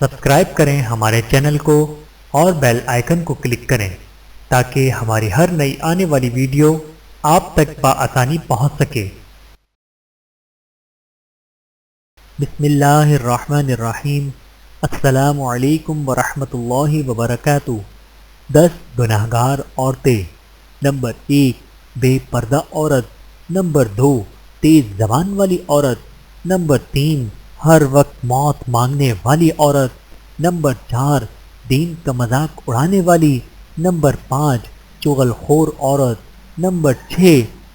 Subscribe کریں ہمارے channel کو اور بیل آئیکن کو کلک کریں تاکہ ہماری ہر نئی آنے والی ویڈیو آپ تک بآسانی پہنچ سکے۔ بسم اللہ الرحمن الرحیم۔ السلام علیکم ورحمۃ اللہ وبرکاتہ۔ 10 گناہگار عورتیں۔ نمبر 1 بے پردہ عورت۔ نمبر 2 تیز زبان والی عورت۔ نمبر 3 ہر وقت موت مانگنے والی عورت۔ نمبر 4 دین کا مذاق اڑانے والی۔ نمبر 5 چغل خور عورت۔ نمبر 6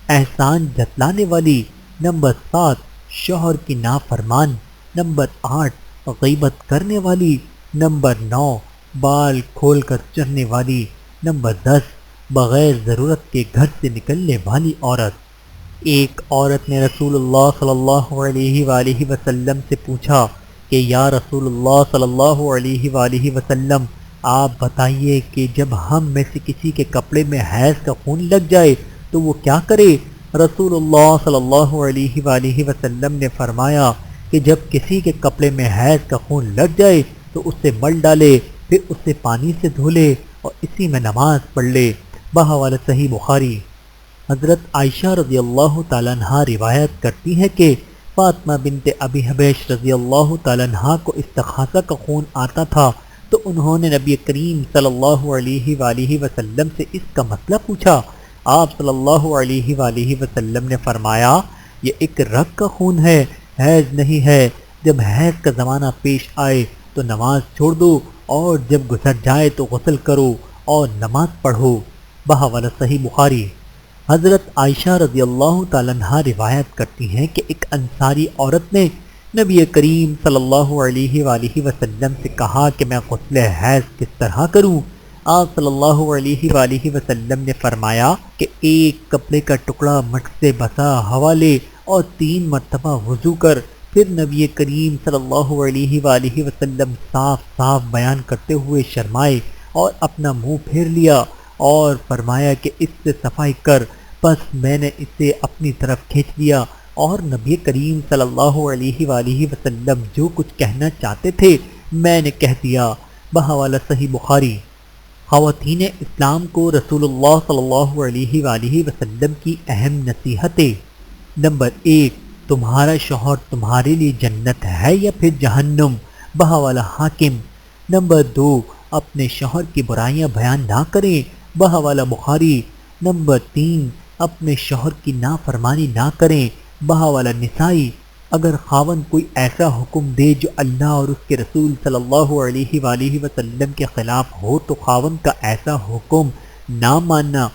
احسان جتلانے والی۔ نمبر 7 شوہر کی نافرمان۔ نمبر 8 غیبت کرنے والی۔ نمبر 9 بال کھول کر چرنے والی۔ نمبر 10 بغیر ضرورت کے گھر سے نکلنے والی عورت۔ ایک عورت نے رسول اللہ صلی اللہ علیہ وآلہ وسلم سے پوچھا کہ یا رسول اللہ صلی اللہ علیہ وآلہ وسلم، آپ بتائیے کہ جب ہم میں سے کسی کے کپڑے میں حیض کا خون لگ جائے تو وہ کیا کرے؟ رسول اللہ صلی اللہ علیہ وآلہ وسلم نے فرمایا کہ جب کسی کے کپڑے میں حیض کا خون لگ جائے تو اسے مل ڈالے، پھر اسے پانی سے دھو لے اور اسی میں نماز پڑھ لے۔ بحوالہ صحیح بخاری۔ حضرت عائشہ رضی اللہ تعالیٰ عنہ روایت کرتی ہے کہ فاطمہ بنت ابی حبیش رضی اللہ تعالیٰ عنہ کو استحاضہ کا خون آتا تھا تو انہوں نے نبی کریم صلی اللہ علیہ وآلہ وسلم سے اس کا مسئلہ پوچھا۔ آپ صلی اللہ علیہ وآلہ وسلم نے فرمایا یہ ایک رگ کا خون ہے، حیض نہیں ہے۔ جب حیض کا زمانہ پیش آئے تو نماز چھوڑ دو اور جب گزر جائے تو غسل کرو اور نماز پڑھو۔ بحوالہ صحیح بخاری۔ حضرت عائشہ رضی اللہ تعالیٰ عنہ روایت کرتی ہیں کہ ایک انصاری عورت نے نبی کریم صلی اللہ علیہ وآلہ وسلم سے کہا کہ میں غسل حیض کس طرح کروں؟ آپ صلی اللہ علیہ وآلہ وسلم نے فرمایا کہ ایک کپڑے کا ٹکڑا مٹھ سے بسا ہوا لے اور 3 مرتبہ وضو کر۔ پھر نبی کریم صلی اللہ علیہ وآلہ وسلم صاف صاف بیان کرتے ہوئے شرمائے اور اپنا منہ پھیر لیا اور فرمایا کہ اس سے صفائی کر۔ بس میں نے اسے اپنی طرف کھینچ لیا اور نبی کریم صلی اللہ علیہ وآلہ وسلم جو کچھ کہنا چاہتے تھے میں نے کہہ دیا۔ بحوالہ صحیح بخاری۔ خواتین اسلام کو رسول اللہ صلی اللہ علیہ وآلہ وسلم کی اہم نصیحتیں۔ نمبر 1 تمہارا شوہر تمہارے لیے جنت ہے یا پھر جہنم؟ بحوالہ حاکم۔ نمبر 2 اپنے شوہر کی برائیاں بیان نہ کریں۔ بحوالہ بخاری۔ نمبر 3 اپنے شوہر کی نافرمانی نہ کریں۔ بحوالہ نسائی۔ اگر خاوند کوئی ایسا حکم دے جو اللہ اور اس کے رسول صلی اللہ علیہ وآلہ وسلم کے خلاف ہو تو خاوند کا ایسا حکم نہ ماننا۔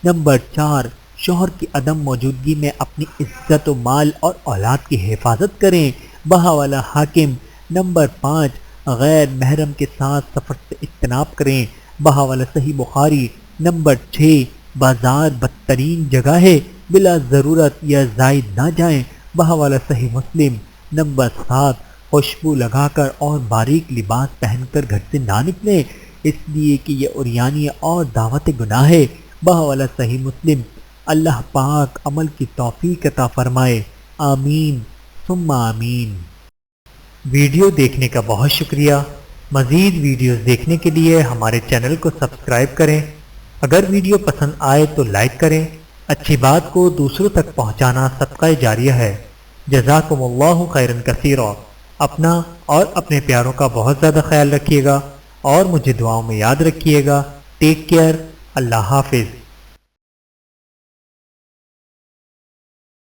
نمبر 4 شوہر کی عدم موجودگی میں اپنی عزت و مال اور اولاد کی حفاظت کریں۔ بحوالہ حاکم۔ نمبر 5 غیر محرم کے ساتھ سفر سے اجتناب کریں۔ بحوالہ صحیح بخاری۔ نمبر 6 بازار بدترین جگہ ہے، بلا ضرورت یا زائد نہ جائیں۔ بحوالہ صحیح مسلم۔ نمبر 7 خوشبو لگا کر اور باریک لباس پہن کر گھر سے نہ نکلیں، اس لیے کہ یہ عریانی اور دعوت گناہ ہے۔ بحوالہ صحیح مسلم۔ اللہ پاک عمل کی توفیق عطا فرمائے، آمین ثم آمین۔ ویڈیو دیکھنے کا بہت شکریہ۔ مزید ویڈیوز دیکھنے کے لیے ہمارے چینل کو سبسکرائب کریں۔ اگر ویڈیو پسند آئے تو لائک کریں۔ اچھی بات کو دوسروں تک پہنچانا صدقہ جاریہ ہے۔ جزاکم اللہ خیرا کثیرا۔ اپنا اور اپنے پیاروں کا بہت زیادہ خیال رکھیے گا اور مجھے دعاؤں میں یاد رکھیے گا۔ Take care. اللہ حافظ۔